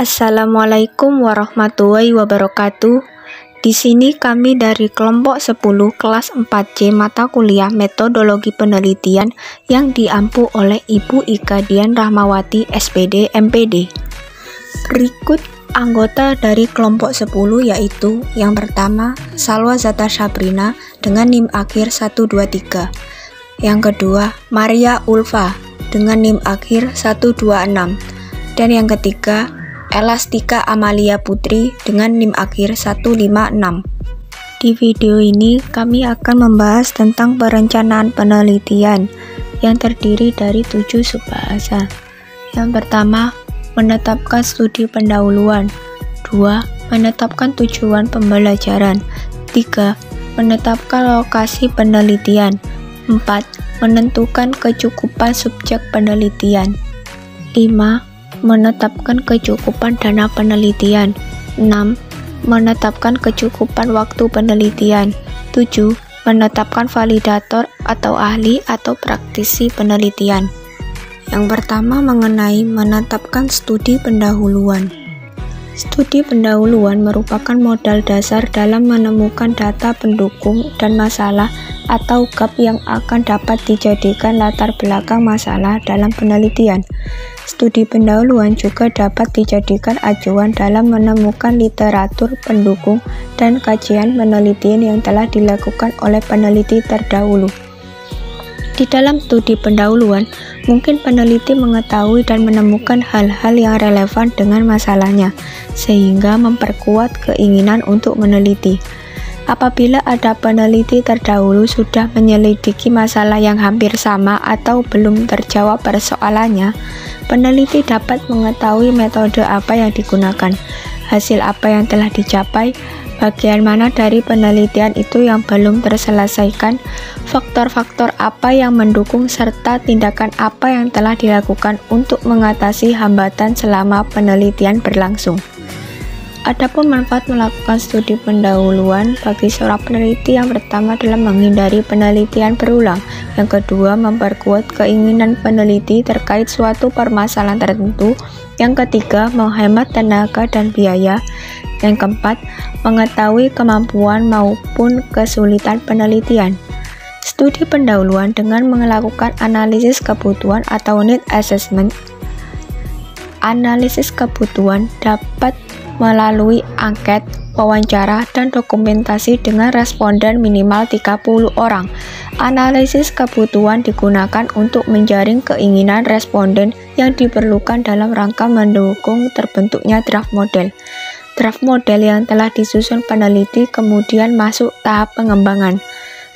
Assalamualaikum warahmatullahi wabarakatuh. Di sini kami dari kelompok 10 kelas 4C mata kuliah metodologi penelitian yang diampu oleh Ibu Ika Dian Rahmawati SPD MPD. Berikut anggota dari kelompok 10 yaitu yang pertama Salwa Zata Sabrina dengan NIM akhir 123. Yang kedua Maria Ulfa dengan NIM akhir 126. Dan yang ketiga Elastika Amalia Putri dengan NIM akhir 156. Di video ini kami akan membahas tentang perencanaan penelitian yang terdiri dari 7 subbahasa. Yang pertama, menetapkan studi pendahuluan. 2. Menetapkan tujuan pembelajaran. 3. Menetapkan lokasi penelitian. 4. Menentukan kecukupan subjek penelitian. 5. Menetapkan kecukupan dana penelitian. 6. Menetapkan kecukupan waktu penelitian. 7. Menetapkan validator atau ahli atau praktisi penelitian. Yang pertama mengenai menetapkan studi pendahuluan. Studi pendahuluan merupakan modal dasar dalam menemukan data pendukung dan masalah atau gap yang akan dapat dijadikan latar belakang masalah dalam penelitian. Studi pendahuluan juga dapat dijadikan acuan dalam menemukan literatur pendukung dan kajian penelitian yang telah dilakukan oleh peneliti terdahulu. Di dalam studi pendahuluan, mungkin peneliti mengetahui dan menemukan hal-hal yang relevan dengan masalahnya, sehingga memperkuat keinginan untuk meneliti. Apabila ada peneliti terdahulu sudah menyelidiki masalah yang hampir sama atau belum terjawab persoalannya, peneliti dapat mengetahui metode apa yang digunakan, hasil apa yang telah dicapai, bagian mana dari penelitian itu yang belum terselesaikan, faktor-faktor apa yang mendukung, serta tindakan apa yang telah dilakukan untuk mengatasi hambatan selama penelitian berlangsung. Adapun manfaat melakukan studi pendahuluan bagi seorang peneliti, yang pertama adalah menghindari penelitian berulang, yang kedua memperkuat keinginan peneliti terkait suatu permasalahan tertentu, yang ketiga menghemat tenaga dan biaya, yang keempat mengetahui kemampuan maupun kesulitan penelitian. Studi pendahuluan dengan melakukan analisis kebutuhan atau need assessment. Analisis kebutuhan dapat melalui angket, wawancara, dan dokumentasi dengan responden minimal 30 orang. Analisis kebutuhan digunakan untuk menjaring keinginan responden yang diperlukan dalam rangka mendukung terbentuknya draft model. Draft model yang telah disusun peneliti kemudian masuk tahap pengembangan.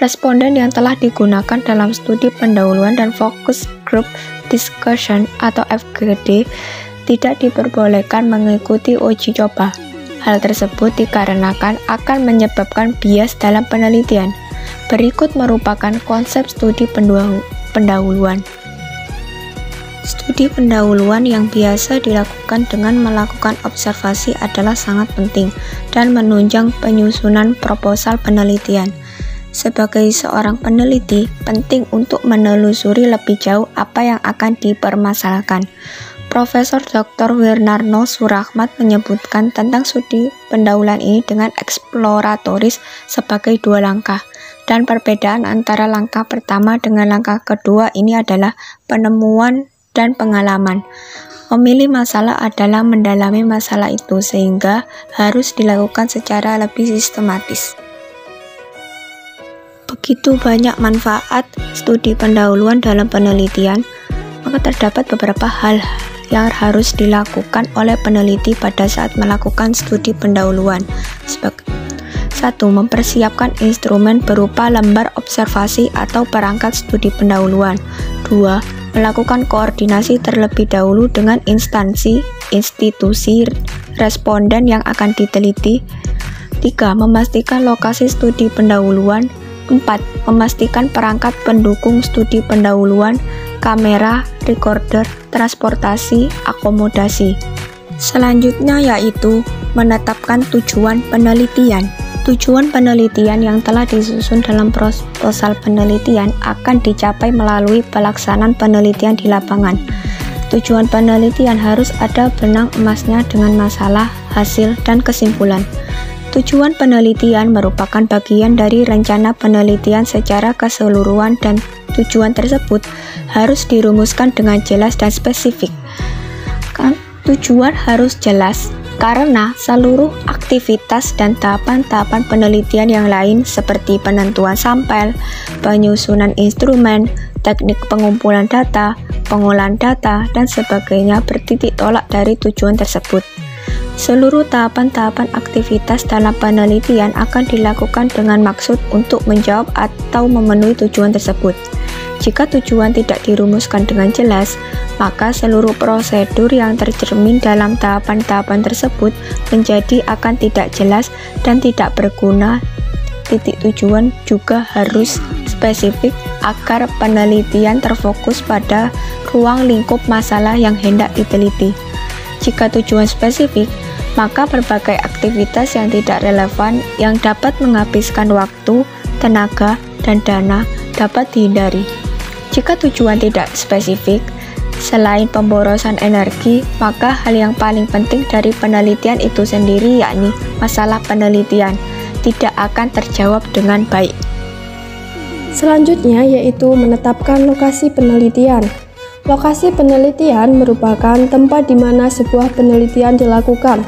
Responden yang telah digunakan dalam studi pendahuluan dan focus group discussion atau FGD tidak diperbolehkan mengikuti uji coba. Hal tersebut dikarenakan akan menyebabkan bias dalam penelitian. Berikut merupakan konsep studi pendahuluan. Studi pendahuluan yang biasa dilakukan dengan melakukan observasi adalah sangat penting dan menunjang penyusunan proposal penelitian. Sebagai seorang peneliti, penting untuk menelusuri lebih jauh apa yang akan dipermasalahkan. Profesor Dr. Wirnarno Surahmat menyebutkan tentang studi pendahuluan ini dengan eksploratoris sebagai 2 langkah, dan perbedaan antara langkah pertama dengan langkah kedua ini adalah penemuan dan pengalaman. Memilih masalah adalah mendalami masalah itu, sehingga harus dilakukan secara lebih sistematis. Begitu banyak manfaat studi pendahuluan dalam penelitian, maka terdapat beberapa hal yang harus dilakukan oleh peneliti pada saat melakukan studi pendahuluan. 1. Mempersiapkan instrumen berupa lembar observasi atau perangkat studi pendahuluan. 2. Melakukan koordinasi terlebih dahulu dengan instansi, institusi, responden yang akan diteliti. 3. Memastikan lokasi studi pendahuluan. 4. Memastikan perangkat pendukung studi pendahuluan, kamera, recorder, transportasi, akomodasi. Selanjutnya yaitu menetapkan tujuan penelitian. Tujuan penelitian yang telah disusun dalam proposal penelitian akan dicapai melalui pelaksanaan penelitian di lapangan. Tujuan penelitian harus ada benang emasnya dengan masalah, hasil, dan kesimpulan. Tujuan penelitian merupakan bagian dari rencana penelitian secara keseluruhan dan tujuan tersebut harus dirumuskan dengan jelas dan spesifik. Tujuan harus jelas karena seluruh aktivitas dan tahapan-tahapan penelitian yang lain seperti penentuan sampel, penyusunan instrumen, teknik pengumpulan data, pengolahan data, dan sebagainya bertitik tolak dari tujuan tersebut. Seluruh tahapan-tahapan aktivitas dalam penelitian akan dilakukan dengan maksud untuk menjawab atau memenuhi tujuan tersebut. Jika tujuan tidak dirumuskan dengan jelas, maka seluruh prosedur yang tercermin dalam tahapan-tahapan tersebut menjadi akan tidak jelas dan tidak berguna. Titik tujuan juga harus spesifik agar penelitian terfokus pada ruang lingkup masalah yang hendak diteliti. Jika tujuan spesifik, maka berbagai aktivitas yang tidak relevan yang dapat menghabiskan waktu, tenaga, dan dana dapat dihindari. Jika tujuan tidak spesifik, selain pemborosan energi, maka hal yang paling penting dari penelitian itu sendiri, yakni masalah penelitian, tidak akan terjawab dengan baik. Selanjutnya yaitu menetapkan lokasi penelitian. Lokasi penelitian merupakan tempat di mana sebuah penelitian dilakukan.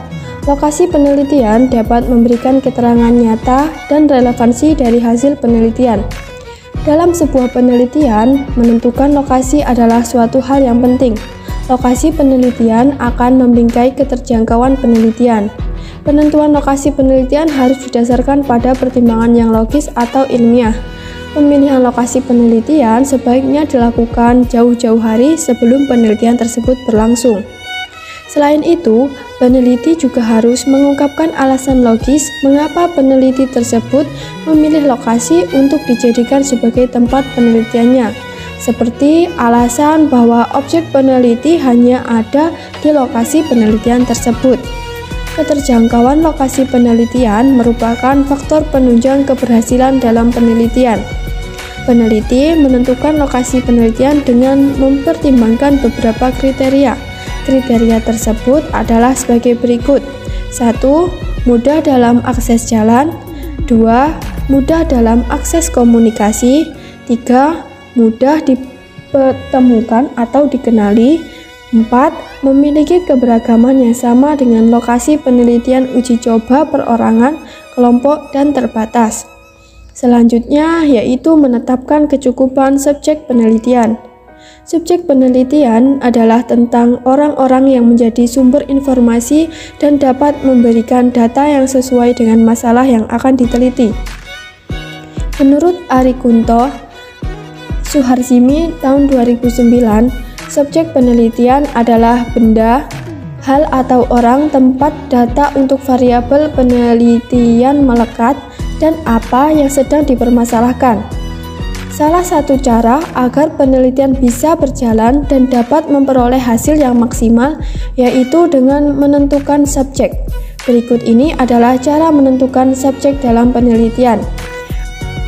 Lokasi penelitian dapat memberikan keterangan nyata dan relevansi dari hasil penelitian. Dalam sebuah penelitian, menentukan lokasi adalah suatu hal yang penting. Lokasi penelitian akan membingkai keterjangkauan penelitian. Penentuan lokasi penelitian harus didasarkan pada pertimbangan yang logis atau ilmiah. Pemilihan lokasi penelitian sebaiknya dilakukan jauh-jauh hari sebelum penelitian tersebut berlangsung. Selain itu, peneliti juga harus mengungkapkan alasan logis mengapa peneliti tersebut memilih lokasi untuk dijadikan sebagai tempat penelitiannya, seperti alasan bahwa objek peneliti hanya ada di lokasi penelitian tersebut. Keterjangkauan lokasi penelitian merupakan faktor penunjang keberhasilan dalam penelitian. Peneliti menentukan lokasi penelitian dengan mempertimbangkan beberapa kriteria. Kriteria tersebut adalah sebagai berikut. 1. Mudah dalam akses jalan. 2. Mudah dalam akses komunikasi. 3. Mudah ditemukan atau dikenali. 4. Memiliki keberagaman yang sama dengan lokasi penelitian uji coba perorangan, kelompok, dan terbatas. Selanjutnya yaitu menetapkan kecukupan subjek penelitian. Subjek penelitian adalah tentang orang-orang yang menjadi sumber informasi dan dapat memberikan data yang sesuai dengan masalah yang akan diteliti. Menurut Ari Kunto Suharsimi tahun 2009, subjek penelitian adalah benda, hal atau orang, tempat, data untuk variabel penelitian melekat, dan apa yang sedang dipermasalahkan. Salah satu cara agar penelitian bisa berjalan dan dapat memperoleh hasil yang maksimal yaitu dengan menentukan subjek. Berikut ini adalah cara menentukan subjek dalam penelitian.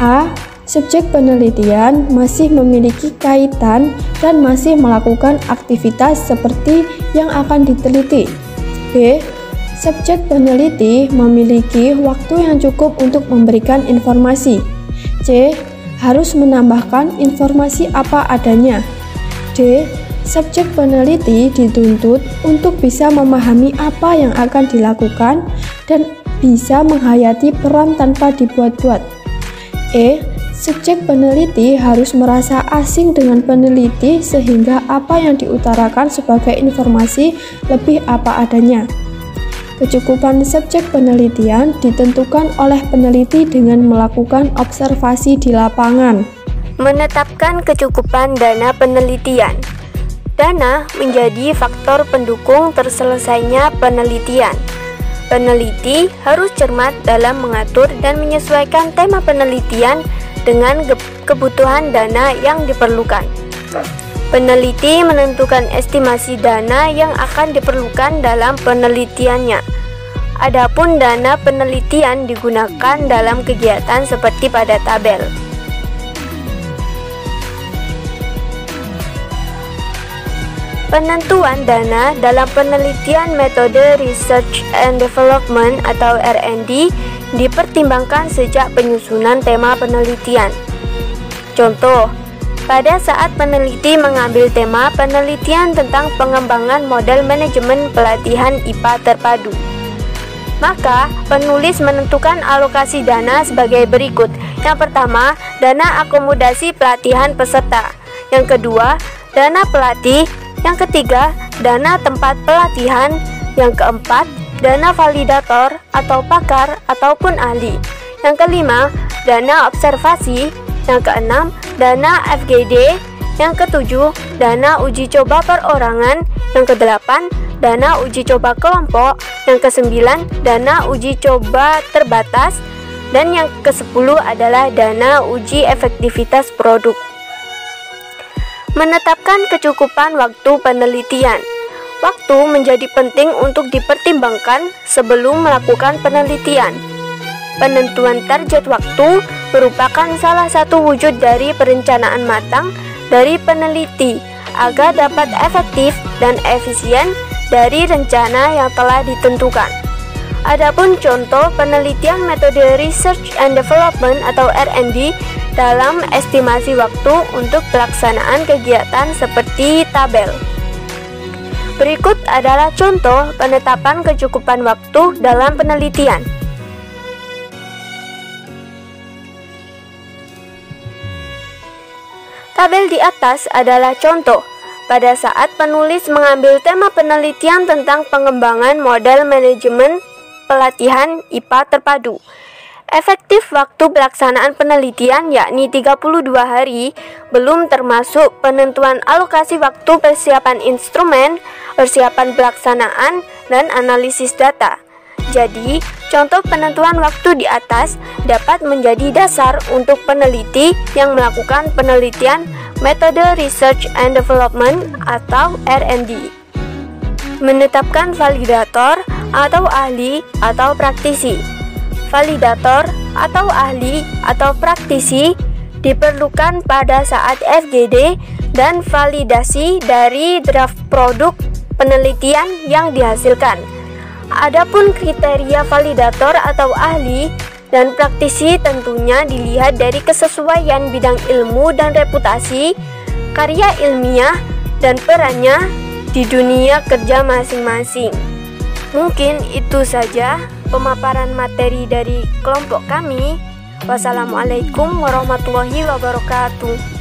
A. Subjek penelitian masih memiliki kaitan dan masih melakukan aktivitas seperti yang akan diteliti. B. Subjek peneliti memiliki waktu yang cukup untuk memberikan informasi. C. Harus menambahkan informasi apa adanya. D. Subjek peneliti dituntut untuk bisa memahami apa yang akan dilakukan dan bisa menghayati peran tanpa dibuat-buat. E. Subjek peneliti harus merasa asing dengan peneliti sehingga apa yang diutarakan sebagai informasi lebih apa adanya. Kecukupan subjek penelitian ditentukan oleh peneliti dengan melakukan observasi di lapangan. Menetapkan kecukupan dana penelitian. Dana menjadi faktor pendukung terselesainya penelitian. Peneliti harus cermat dalam mengatur dan menyesuaikan tema penelitian dengan kebutuhan dana yang diperlukan. Peneliti menentukan estimasi dana yang akan diperlukan dalam penelitiannya. Adapun dana penelitian digunakan dalam kegiatan seperti pada tabel. Penentuan dana dalam penelitian metode Research and Development atau R&D dipertimbangkan sejak penyusunan tema penelitian. Contoh, pada saat peneliti mengambil tema penelitian tentang pengembangan model manajemen pelatihan IPA terpadu, maka penulis menentukan alokasi dana sebagai berikut. Yang pertama, dana akomodasi pelatihan peserta. Yang kedua, dana pelatih. Yang ketiga, dana tempat pelatihan. Yang keempat, dana validator atau pakar ataupun ahli. Yang kelima, dana observasi. Yang keenam, dana FGD. Yang ketujuh, dana uji coba perorangan. Yang kedelapan, dana uji coba kelompok. Yang kesembilan, dana uji coba terbatas. Dan yang ke-10 adalah dana uji efektivitas produk. Menetapkan kecukupan waktu penelitian. Waktu menjadi penting untuk dipertimbangkan sebelum melakukan penelitian. Penentuan target waktu merupakan salah satu wujud dari perencanaan matang dari peneliti agar dapat efektif dan efisien dari rencana yang telah ditentukan. Adapun contoh penelitian metode Research and Development atau R&D dalam estimasi waktu untuk pelaksanaan kegiatan seperti tabel. Berikut adalah contoh penetapan kecukupan waktu dalam penelitian. Tabel di atas adalah contoh pada saat penulis mengambil tema penelitian tentang pengembangan model manajemen pelatihan IPA terpadu. Efektif waktu pelaksanaan penelitian yakni 32 hari, belum termasuk penentuan alokasi waktu persiapan instrumen, persiapan pelaksanaan, dan analisis data. Jadi, contoh penentuan waktu di atas dapat menjadi dasar untuk peneliti yang melakukan penelitian metode Research and Development atau R&D. Menetapkan validator atau ahli atau praktisi. Validator atau ahli atau praktisi diperlukan pada saat FGD dan validasi dari draft produk penelitian yang dihasilkan. Adapun kriteria validator atau ahli dan praktisi tentunya dilihat dari kesesuaian bidang ilmu dan reputasi, karya ilmiah, dan perannya di dunia kerja masing-masing. Mungkin itu saja pemaparan materi dari kelompok kami. Wassalamualaikum warahmatullahi wabarakatuh.